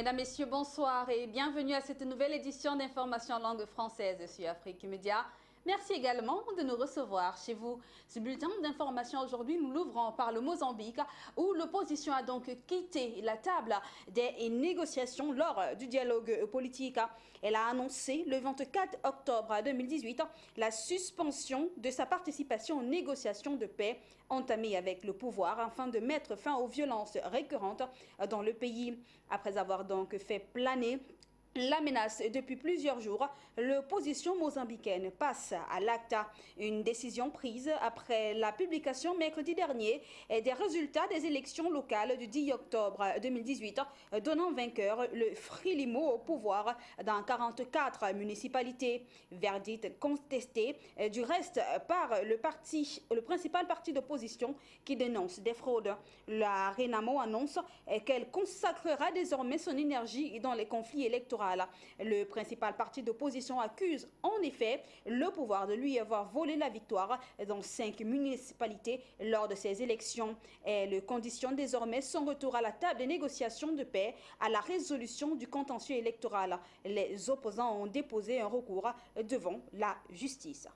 Mesdames, Messieurs, bonsoir et bienvenue à cette nouvelle édition d'Information en langue française sur Afrique Média. Merci également de nous recevoir chez vous. Ce bulletin d'information aujourd'hui, nous l'ouvrons par le Mozambique où l'opposition a donc quitté la table des négociations lors du dialogue politique. Elle a annoncé le 24 octobre 2018 la suspension de sa participation aux négociations de paix entamées avec le pouvoir afin de mettre fin aux violences récurrentes dans le pays. Après avoir donc fait planer la menace depuis plusieurs jours, l'opposition mozambicaine passe à l'acte. Une décision prise après la publication mercredi dernier des résultats des élections locales du 10 octobre 2018, donnant vainqueur le Frélimo au pouvoir dans 44 municipalités. Verdict contesté du reste par le principal parti d'opposition qui dénonce des fraudes. La Renamo annonce qu'elle consacrera désormais son énergie dans les conflits électoraux. Le principal parti d'opposition accuse en effet le pouvoir de lui avoir volé la victoire dans 5 municipalités lors de ces élections. Elle conditionne désormais son retour à la table des négociations de paix à la résolution du contentieux électoral. Les opposants ont déposé un recours devant la justice.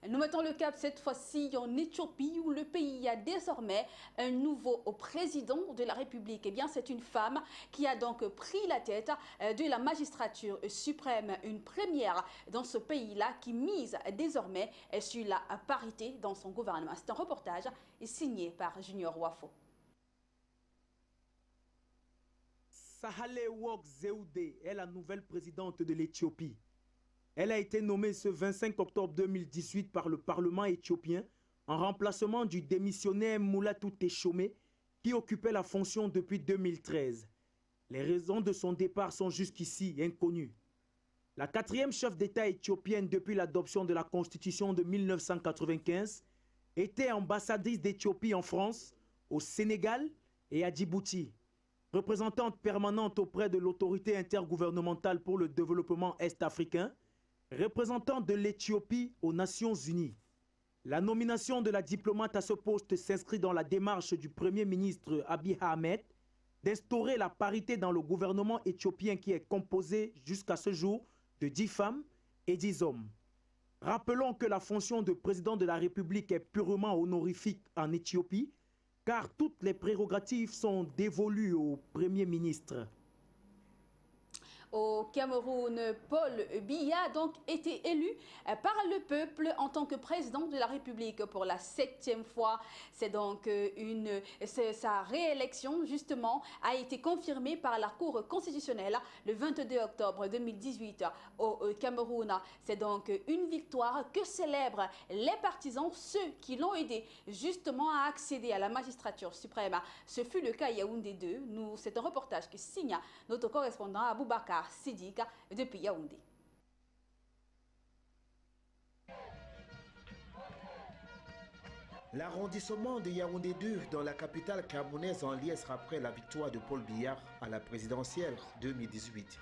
Nous mettons le cap cette fois-ci en Éthiopie où le pays a désormais un nouveau président de la République. Eh bien, c'est une femme qui a donc pris la tête de la magistrature suprême, une première dans ce pays-là qui mise désormais sur la parité dans son gouvernement. C'est un reportage signé par Junior Wafo. Sahle-Work Zewde est la nouvelle présidente de l'Éthiopie. Elle a été nommée ce 25 octobre 2018 par le Parlement éthiopien en remplacement du démissionnaire Mulatu Teshome qui occupait la fonction depuis 2013. Les raisons de son départ sont jusqu'ici inconnues. La 4e chef d'État éthiopienne depuis l'adoption de la Constitution de 1995 était ambassadrice d'Éthiopie en France, au Sénégal et à Djibouti. Représentante permanente auprès de l'autorité intergouvernementale pour le développement est-africain, représentante de l'Éthiopie aux Nations Unies. La nomination de la diplomate à ce poste s'inscrit dans la démarche du Premier ministre Abiy Ahmed d'instaurer la parité dans le gouvernement éthiopien qui est composé jusqu'à ce jour de 10 femmes et 10 hommes. Rappelons que la fonction de président de la République est purement honorifique en Éthiopie car toutes les prérogatives sont dévolues au Premier ministre. Au Cameroun, Paul Biya a donc été élu par le peuple en tant que président de la République pour la 7e fois. C'est donc sa réélection justement a été confirmée par la Cour constitutionnelle le 22 octobre 2018 au Cameroun. C'est donc une victoire que célèbrent les partisans, ceux qui l'ont aidé justement à accéder à la magistrature suprême. Ce fut le cas à Yaoundé 2. C'est un reportage que signe notre correspondant Aboubakar Sidika depuis Yaoundé. L'arrondissement de Yaoundé 2 dans la capitale camerounaise en liesse après la victoire de Paul Biya à la présidentielle 2018.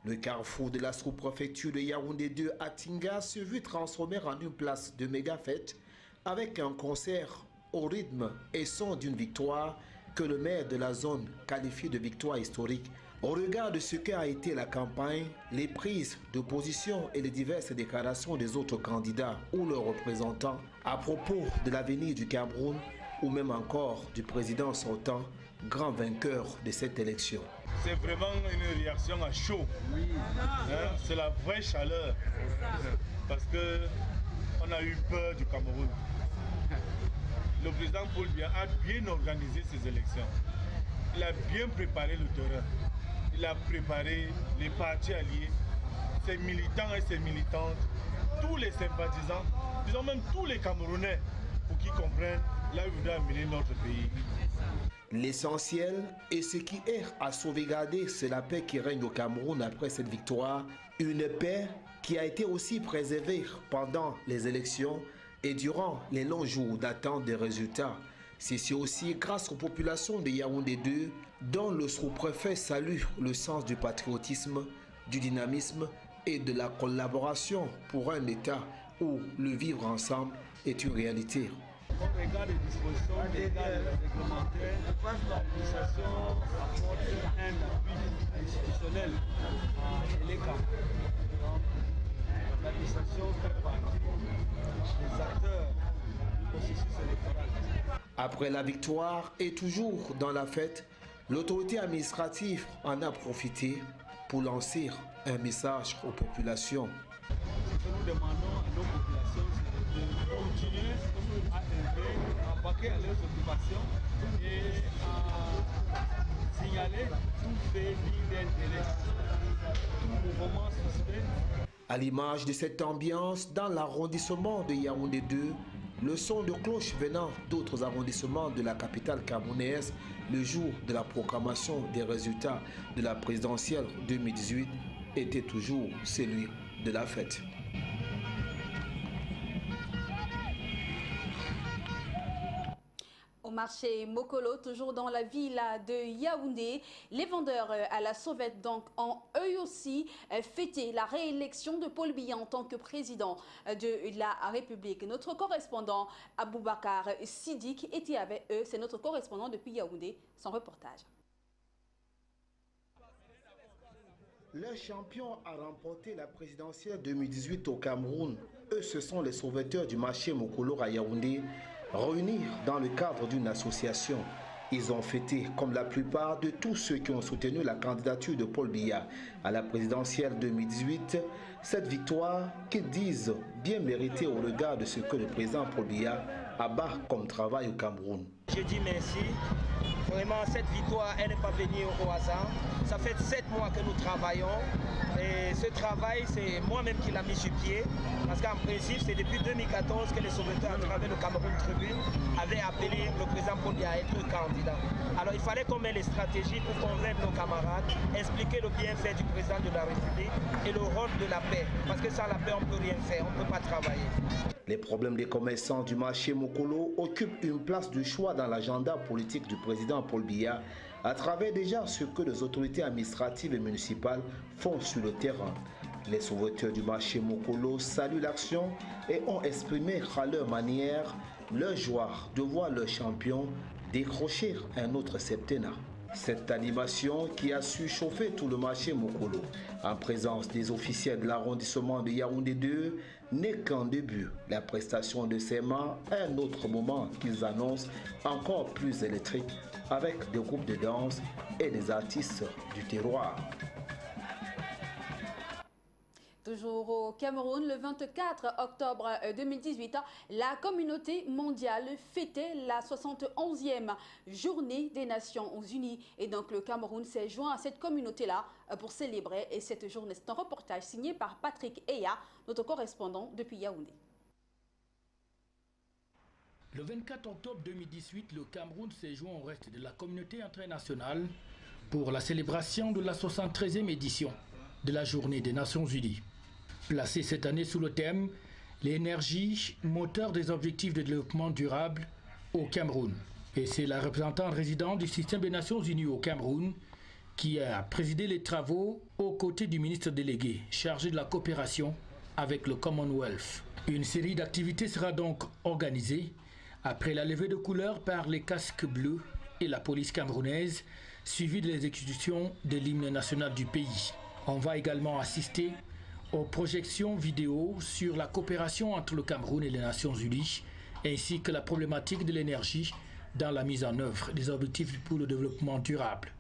Le carrefour de la sous-préfecture de Yaoundé 2 à Tinga se vit transformer en une place de méga-fête avec un concert au rythme et son d'une victoire que le maire de la zone qualifie de victoire historique. Au regard de ce qu'a été la campagne, les prises de position et les diverses déclarations des autres candidats ou leurs représentants à propos de l'avenir du Cameroun ou même encore du président sortant, grand vainqueur de cette élection. C'est vraiment une réaction à chaud. Oui. Hein? C'est la vraie chaleur. Parce qu'on a eu peur du Cameroun. Le président Paul Biya a bien organisé ces élections. Il a bien préparé le terrain. Il a préparé les partis alliés, ses militants et ses militantes, tous les sympathisants, disons même tous les Camerounais, pour qu'ils comprennent là où il doit amener notre pays. L'essentiel et ce qui est à sauvegarder, c'est la paix qui règne au Cameroun après cette victoire. Une paix qui a été aussi préservée pendant les élections et durant les longs jours d'attente des résultats. C'est aussi grâce aux populations de Yaoundé 2 dont le sous-préfet salue le sens du patriotisme, du dynamisme et de la collaboration pour un État où le vivre ensemble est une réalité. On regarde les dispositions légales et réglementaires, l'administration apporte un appui institutionnel à l'ECA. L'administration fait partie des acteurs du processus électoral. Après la victoire et toujours dans la fête, l'autorité administrative en a profité pour lancer un message aux populations. Ce que nous demandons à nos populations, c'est de continuer à œuvrer, à vaquer à leurs occupations et à signaler tout fait digne d'intérêt, tout mouvement suspect. À l'image de cette ambiance dans l'arrondissement de Yaoundé 2, le son de cloche venant d'autres arrondissements de la capitale camerounaise le jour de la proclamation des résultats de la présidentielle 2018 était toujours celui de la fête. Au marché Mokolo, toujours dans la ville de Yaoundé, les vendeurs à la sauvette donc ont eux aussi fêté la réélection de Paul Biya en tant que président de la République. Notre correspondant Aboubakar Sidik était avec eux. C'est notre correspondant depuis Yaoundé. Son reportage. Le champion a remporté la présidentielle 2018 au Cameroun. Eux, ce sont les sauveteurs du marché Mokolo à Yaoundé, réunis dans le cadre d'une association. Ils ont fêté, comme la plupart de tous ceux qui ont soutenu la candidature de Paul Biya à la présidentielle 2018, cette victoire qu'ils disent bien méritée au regard de ce que le président Paul Biya abat comme travail au Cameroun. Je dis merci. Vraiment, cette victoire, elle n'est pas venue au hasard. Ça fait 7 mois que nous travaillons. Et ce travail, c'est moi-même qui l'ai mis sur pied. Parce qu'en principe, c'est depuis 2014 que les sauveteurs à travers le Cameroun Tribune avaient appelé le président Paul Biya à être candidat. Alors il fallait qu'on mette les stratégies pour convaincre nos camarades, expliquer le bienfait du président de la République et le rôle de la paix. Parce que sans la paix, on ne peut rien faire, on ne peut pas travailler. Les problèmes des commerçants du marché Mokolo occupent une place de choix dans l'agenda politique du président Paul Biya à travers déjà ce que les autorités administratives et municipales font sur le terrain. Les sauveteurs du marché Mokolo saluent l'action et ont exprimé à leur manière leur joie de voir leur champion décrocher un autre septennat. Cette animation qui a su chauffer tout le marché Mokolo en présence des officiels de l'arrondissement de Yaoundé 2 n'est qu'un début. La prestation de ces mains est un autre moment qu'ils annoncent encore plus électrique avec des groupes de danse et des artistes du terroir. Toujours au Cameroun, le 24 octobre 2018, la communauté mondiale fêtait la 71e journée des Nations Unies. Et donc le Cameroun s'est joint à cette communauté-là pour célébrer cette journée. C'est un reportage signé par Patrick Eya, notre correspondant depuis Yaoundé. Le 24 octobre 2018, le Cameroun s'est joint au reste de la communauté internationale pour la célébration de la 73e édition de la journée des Nations Unies. Placé cette année sous le thème « L'énergie, moteur des objectifs de développement durable au Cameroun ». Et c'est la représentante résidente du système des Nations Unies au Cameroun qui a présidé les travaux aux côtés du ministre délégué chargé de la coopération avec le Commonwealth. Une série d'activités sera donc organisée après la levée de couleurs par les casques bleus et la police camerounaise, suivie de l'exécution de l'hymne national du pays. On va également assister aux projections vidéo sur la coopération entre le Cameroun et les Nations Unies, ainsi que la problématique de l'énergie dans la mise en œuvre des objectifs pour le développement durable.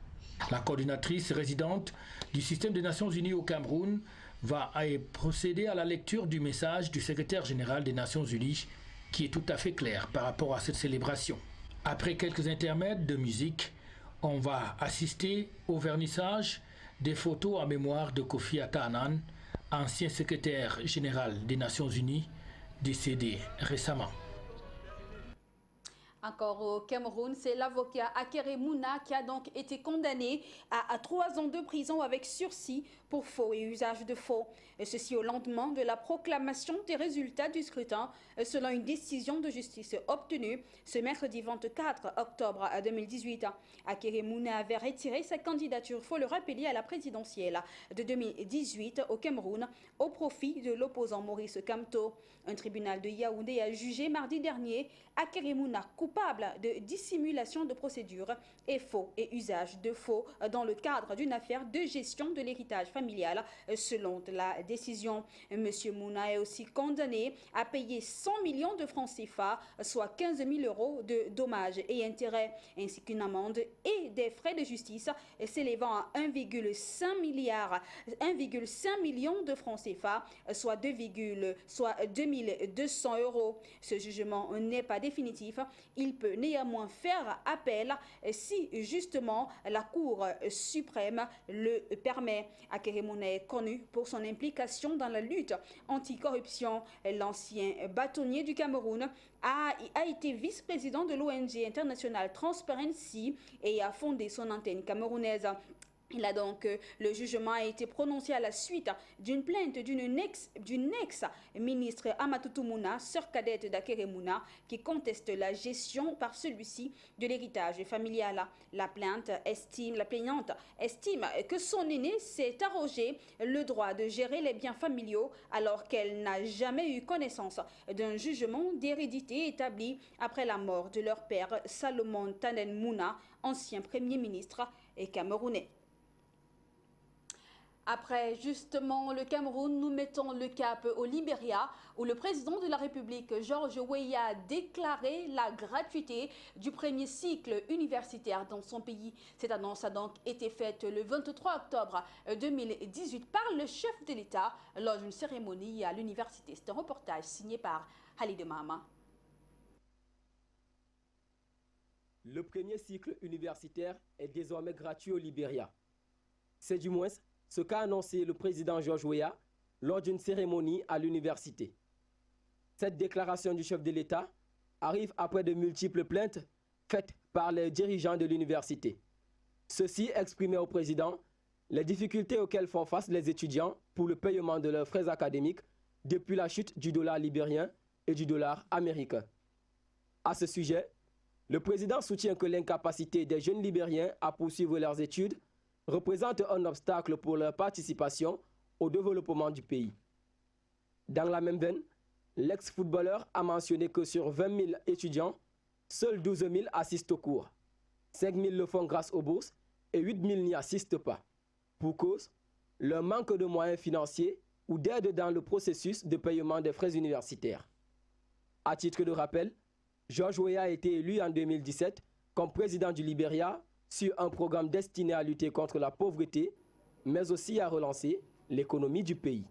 La coordinatrice résidente du système des Nations Unies au Cameroun va procéder à la lecture du message du secrétaire général des Nations Unies, qui est tout à fait clair par rapport à cette célébration. Après quelques intermèdes de musique, on va assister au vernissage des photos en mémoire de Kofi Annan, ancien secrétaire général des Nations Unies, décédé récemment. Encore au Cameroun, c'est l'avocat Akere Mouna qui a donc été condamné à 3 ans de prison avec sursis pour faux et usage de faux. Et ceci au lendemain de la proclamation des résultats du scrutin selon une décision de justice obtenue ce mercredi 24 octobre 2018. Akere Mouna avait retiré sa candidature, faut le rappeler, à la présidentielle de 2018 au Cameroun au profit de l'opposant Maurice Kamto. Un tribunal de Yaoundé a jugé mardi dernier Akere Mouna coupable de dissimulation de procédure et faux et usage de faux dans le cadre d'une affaire de gestion de l'héritage familial. Selon la décision, M. Mouna est aussi condamné à payer 100 millions de francs CFA, soit 15 000 euros de dommages et intérêts, ainsi qu'une amende et des frais de justice s'élevant à 1,5 million de francs CFA, soit 2200 euros. Ce jugement n'est pas définitif. Il peut néanmoins faire appel si justement la Cour suprême le permet. Akere Mouna est connu pour son implication dans la lutte anticorruption. L'ancien bâtonnier du Cameroun a été vice-président de l'ONG internationale Transparency et a fondé son antenne camerounaise. Le jugement a été prononcé à la suite d'une plainte d'une ex-ministre Amatoutou Mouna, sœur cadette d'Akere Mouna, qui conteste la gestion par celui-ci de l'héritage familial. La plaignante estime que son aînée s'est arrogé le droit de gérer les biens familiaux alors qu'elle n'a jamais eu connaissance d'un jugement d'hérédité établi après la mort de leur père Salomon Tanen Mouna, ancien premier ministre camerounais. Après justement le Cameroun, nous mettons le cap au Libéria où le président de la République, George Weah, a déclaré la gratuité du premier cycle universitaire dans son pays. Cette annonce a donc été faite le 23 octobre 2018 par le chef de l'État lors d'une cérémonie à l'université. C'est un reportage signé par Halid Mama. Le premier cycle universitaire est désormais gratuit au Libéria. C'est du moins ce qu'a annoncé le président George Weah lors d'une cérémonie à l'université. Cette déclaration du chef de l'État arrive après de multiples plaintes faites par les dirigeants de l'université. Ceux-ci exprimaient au président les difficultés auxquelles font face les étudiants pour le paiement de leurs frais académiques depuis la chute du dollar libérien et du dollar américain. À ce sujet, le président soutient que l'incapacité des jeunes libériens à poursuivre leurs études représente un obstacle pour leur participation au développement du pays. Dans la même veine, l'ex-footballeur a mentionné que sur 20 000 étudiants, seuls 12 000 assistent aux cours. 5 000 le font grâce aux bourses et 8 000 n'y assistent pas. Pour cause, leur manque de moyens financiers ou d'aide dans le processus de paiement des frais universitaires. À titre de rappel, George Weah a été élu en 2017 comme président du Libéria sur un programme destiné à lutter contre la pauvreté, mais aussi à relancer l'économie du pays.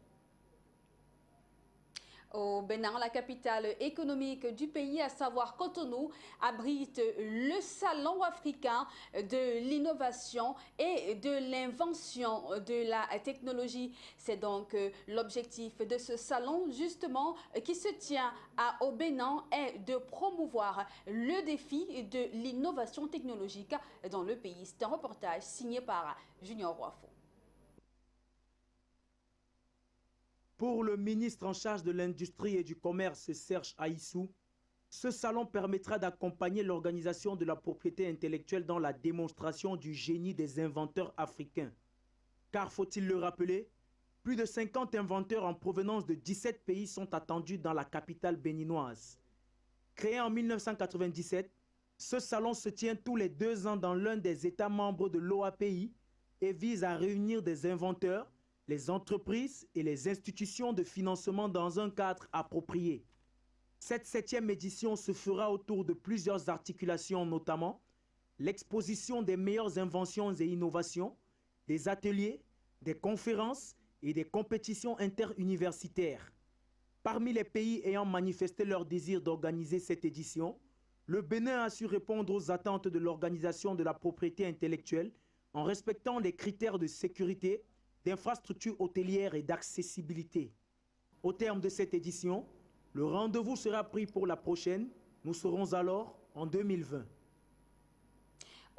Au Bénin, la capitale économique du pays, à savoir Cotonou, abrite le salon africain de l'innovation et de l'invention de la technologie. C'est donc l'objectif de ce salon, justement, qui se tient au Bénin, est de promouvoir le défi de l'innovation technologique dans le pays. C'est un reportage signé par Junior Roifo. Pour le ministre en charge de l'Industrie et du Commerce, Serge Aissou, ce salon permettra d'accompagner l'organisation de la propriété intellectuelle dans la démonstration du génie des inventeurs africains. Car, faut-il le rappeler, plus de 50 inventeurs en provenance de 17 pays sont attendus dans la capitale béninoise. Créé en 1997, ce salon se tient tous les 2 ans dans l'un des États membres de l'OAPI et vise à réunir des inventeurs, les entreprises et les institutions de financement dans un cadre approprié. Cette 7e édition se fera autour de plusieurs articulations, notamment l'exposition des meilleures inventions et innovations, des ateliers, des conférences et des compétitions interuniversitaires. Parmi les pays ayant manifesté leur désir d'organiser cette édition, le Bénin a su répondre aux attentes de l'organisation de la propriété intellectuelle en respectant les critères de sécurité, d'infrastructures hôtelières et d'accessibilité. Au terme de cette édition, le rendez-vous sera pris pour la prochaine. Nous serons alors en 2020.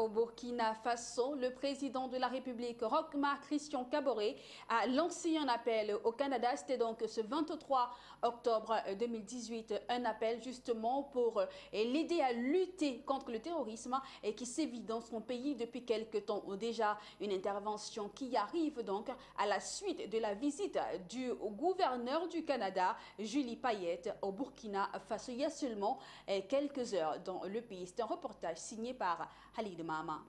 Au Burkina Faso, le président de la République, Roch-Marc Christian Kaboré, a lancé un appel au Canada. C'était donc ce 23 octobre 2018, un appel justement pour l'aider à lutter contre le terrorisme et qui sévit dans son pays depuis quelque temps déjà. Une intervention qui arrive donc à la suite de la visite du gouverneur du Canada, Julie Payette, au Burkina Faso il y a seulement quelques heures dans le pays. C'est un reportage signé par Halid Mama.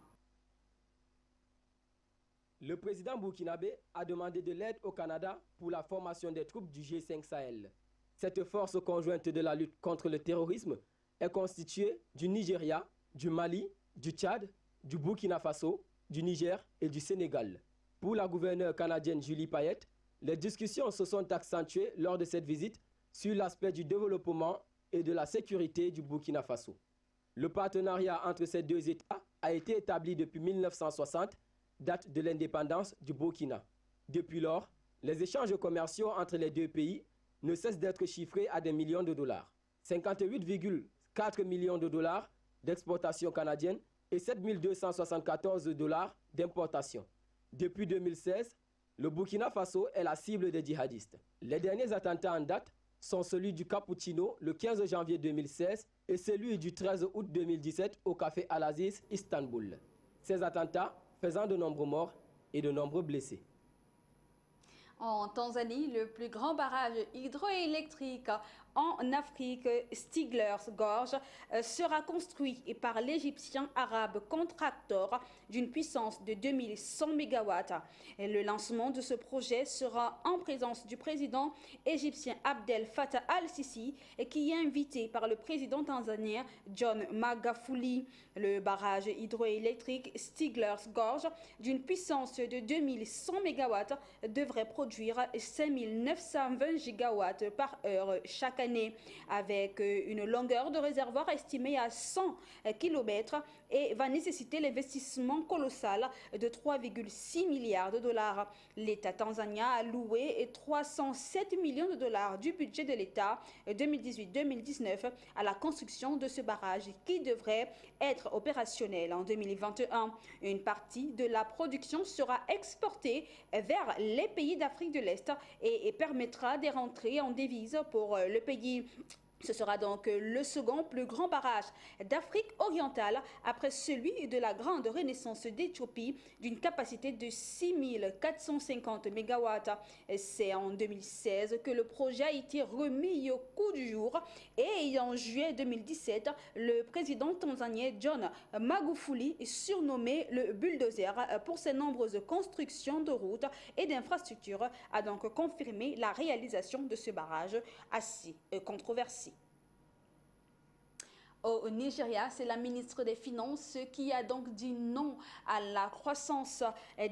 Le président burkinabé a demandé de l'aide au Canada pour la formation des troupes du G5 Sahel. Cette force conjointe de la lutte contre le terrorisme est constituée du Nigeria, du Mali, du Tchad, du Burkina Faso, du Niger et du Sénégal. Pour la gouverneure canadienne Julie Payette, les discussions se sont accentuées lors de cette visite sur l'aspect du développement et de la sécurité du Burkina Faso. Le partenariat entre ces deux États a été établi depuis 1960, date de l'indépendance du Burkina. Depuis lors, les échanges commerciaux entre les deux pays ne cessent d'être chiffrés à des millions de dollars. 58,4 millions de dollars d'exportation canadienne et 7 274 dollars d'importation. Depuis 2016, le Burkina Faso est la cible des djihadistes. Les derniers attentats en date sont celui du Cappuccino le 15 janvier 2016 et celui du 13 août 2017 au café Al-Aziz, Istanbul. Ces attentats faisant de nombreux morts et de nombreux blessés. En Tanzanie, le plus grand barrage hydroélectrique en Afrique, Stigler's Gorge, sera construit par l'Égyptien arabe Contractor d'une puissance de 2100 MW. Le lancement de ce projet sera en présence du président égyptien Abdel Fattah al-Sisi, qui est invité par le président tanzanien John Magufuli. Le barrage hydroélectrique Stigler's Gorge, d'une puissance de 2100 MW, devrait produire 5920 gigawatts par heure chaque année, avec une longueur de réservoir estimée à 100 km et va nécessiter l'investissement colossal de 3,6 milliards de dollars. L'État tanzanien a loué 307 millions de dollars du budget de l'État 2018-2019 à la construction de ce barrage qui devrait être opérationnel en 2021. Une partie de la production sera exportée vers les pays d'Afrique de l'Est et permettra des rentrées en devises pour le pays. Ce sera donc le second plus grand barrage d'Afrique orientale après celui de la Grande Renaissance d'Éthiopie d'une capacité de 6450 MW. C'est en 2016 que le projet a été remis au coup du jour et en juillet 2017, le président tanzanien John Magufuli, surnommé le bulldozer pour ses nombreuses constructions de routes et d'infrastructures, a donc confirmé la réalisation de ce barrage assez controversé. Au Nigeria, c'est la ministre des Finances qui a donc dit non à la croissance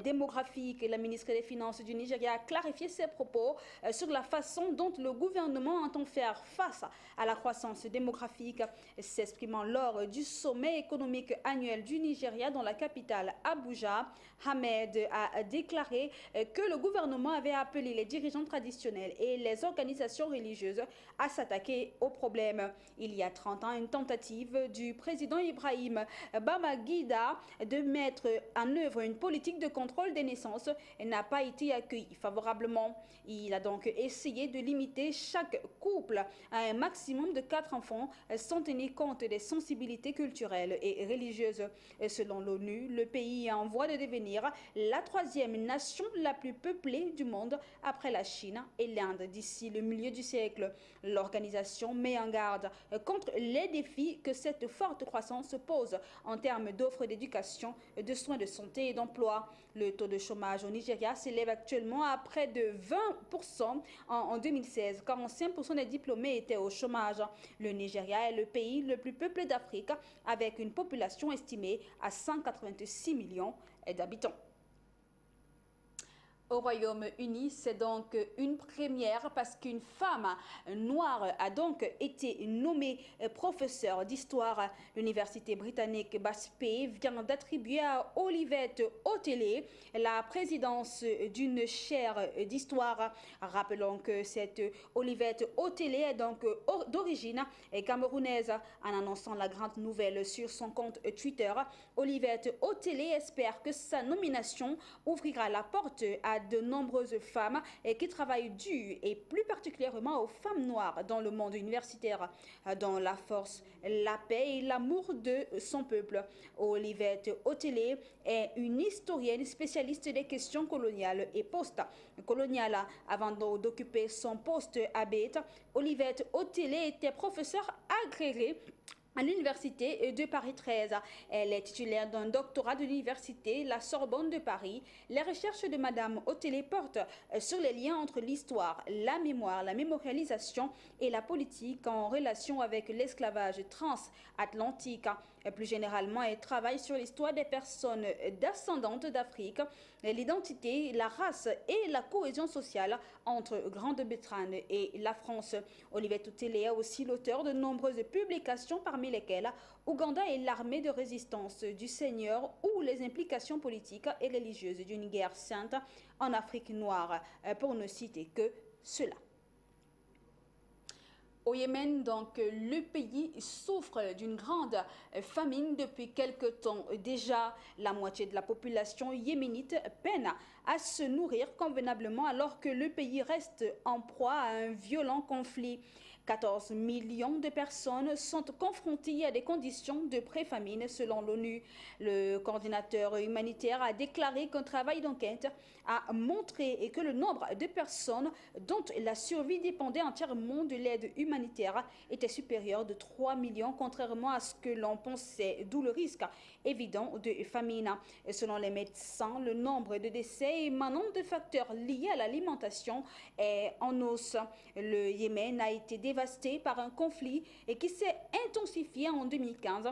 démographique. La ministre des Finances du Nigeria a clarifié ses propos sur la façon dont le gouvernement entend faire face à la croissance démographique. S'exprimant lors du sommet économique annuel du Nigeria dans la capitale Abuja, Ahmed a déclaré que le gouvernement avait appelé les dirigeants traditionnels et les organisations religieuses à s'attaquer au problème. Il y a 30 ans, une tentative du président Ibrahim Babangida de mettre en œuvre une politique de contrôle des naissances n'a pas été accueillie favorablement. Il a donc essayé de limiter chaque couple à un maximum de 4 enfants sans tenir compte des sensibilités culturelles et religieuses. Selon l'ONU, le pays est en voie de devenir la 3e nation la plus peuplée du monde après la Chine et l'Inde d'ici le milieu du siècle. L'organisation met en garde contre les défis que cette forte croissance pose en termes d'offres d'éducation, de soins de santé et d'emploi. Le taux de chômage au Nigeria s'élève actuellement à près de 20%. En 2016, 45% des diplômés étaient au chômage. Le Nigeria est le pays le plus peuplé d'Afrique avec une population estimée à 186 millions d'habitants. Au Royaume-Uni, c'est donc une première parce qu'une femme noire a donc été nommée professeure d'histoire. L'université britannique BASPE vient d'attribuer à Olivette Otele la présidence d'une chaire d'histoire. Rappelons que cette Olivette Otele est donc d'origine camerounaise. En annonçant la grande nouvelle sur son compte Twitter, Olivette Otele espère que sa nomination ouvrira la porte à de nombreuses femmes qui travaillent dur et plus particulièrement aux femmes noires dans le monde universitaire, dans la force, la paix et l'amour de son peuple. Olivette Otele est une historienne spécialiste des questions coloniales et post-coloniales. Avant d'occuper son poste à Bète, Olivette Otele était professeure agrégée à l'université de Paris 13. Elle est titulaire d'un doctorat de l'université La Sorbonne de Paris. Les recherches de Madame Otele portent sur les liens entre l'histoire, la mémoire, la mémorialisation et la politique en relation avec l'esclavage transatlantique. Plus généralement, elle travaille sur l'histoire des personnes descendantes d'Afrique, l'identité, la race et la cohésion sociale entre Grande-Bretagne et la France. Olivette Otele est aussi l'auteur de nombreuses publications, parmi lesquelles Ouganda et l'armée de résistance du Seigneur ou les implications politiques et religieuses d'une guerre sainte en Afrique noire, pour ne citer que cela. Au Yémen, donc, le pays souffre d'une grande famine depuis quelque temps. Déjà, la moitié de la population yéménite peine à se nourrir convenablement alors que le pays reste en proie à un violent conflit. 14 millions de personnes sont confrontées à des conditions de pré-famine selon l'ONU. Le coordinateur humanitaire a déclaré qu'un travail d'enquête a montré que le nombre de personnes dont la survie dépendait entièrement de l'aide humanitaire était supérieur de 3 millions, contrairement à ce que l'on pensait, d'où le risque évident de famine. Et selon les médecins, le nombre de décès émanant de facteurs liés à l'alimentation est en hausse. Le Yémen a été dévasté par un conflit et qui s'est intensifié en 2015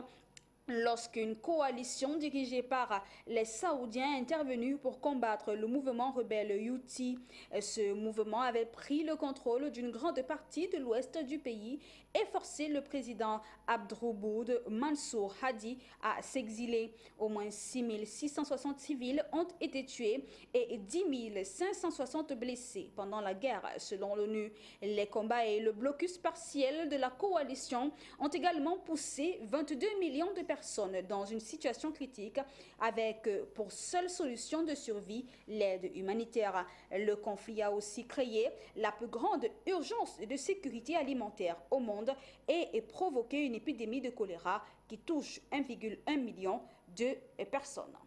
lorsqu'une coalition dirigée par les Saoudiens est intervenue pour combattre le mouvement rebelle Houthi. Ce mouvement avait pris le contrôle d'une grande partie de l'ouest du pays et forcé le président Abdroboud Mansour Hadi à s'exiler. Au moins 6 660 civils ont été tués et 10 560 blessés pendant la guerre, selon l'ONU. Les combats et le blocus partiel de la coalition ont également poussé 22 millions de personnes dans une situation critique avec pour seule solution de survie l'aide humanitaire. Le conflit a aussi créé la plus grande urgence de sécurité alimentaire au monde et provoqué une épidémie de choléra qui touche 1,1 million de personnes.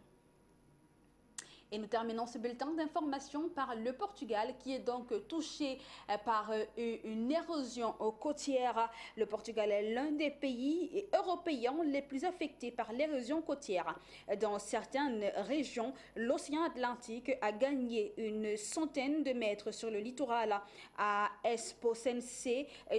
Et nous terminons ce bulletin d'information par le Portugal qui est donc touché par une érosion côtière. Le Portugal est l'un des pays européens les plus affectés par l'érosion côtière. Dans certaines régions, l'océan Atlantique a gagné une centaine de mètres sur le littoral. À Esposense,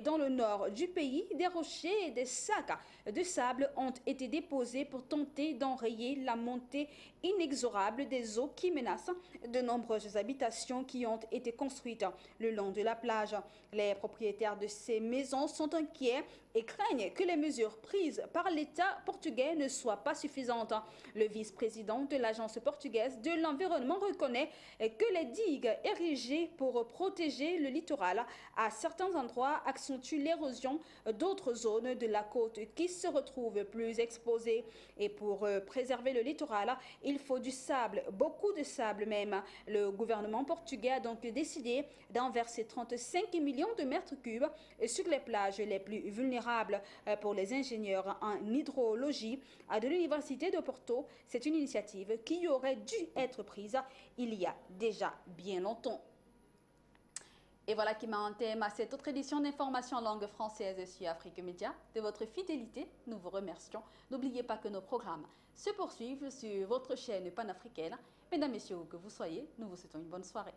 dans le nord du pays, des rochers et des sacs de sable ont été déposés pour tenter d'enrayer la montée inexorable des eaux qui menacent de nombreuses habitations qui ont été construites le long de la plage. Les propriétaires de ces maisons sont inquiets et craignent que les mesures prises par l'État portugais ne soient pas suffisantes. Le vice-président de l'Agence portugaise de l'environnement reconnaît que les digues érigées pour protéger le littoral à certains endroits accentuent l'érosion d'autres zones de la côte qui se retrouvent plus exposées. Et pour préserver le littoral, il faut du sable, beaucoup de sable même. Le gouvernement portugais a donc décidé d'en verser 35 millions de mètres cubes sur les plages les plus vulnérables. Pour les ingénieurs en hydrologie de l'Université de Porto, c'est une initiative qui aurait dû être prise il y a déjà bien longtemps. Et voilà qui met un thème à cette autre édition d'information en langue française sur Afrique Média. De votre fidélité, nous vous remercions. N'oubliez pas que nos programmes se poursuivent sur votre chaîne panafricaine. Mesdames, Messieurs, où que vous soyez, nous vous souhaitons une bonne soirée.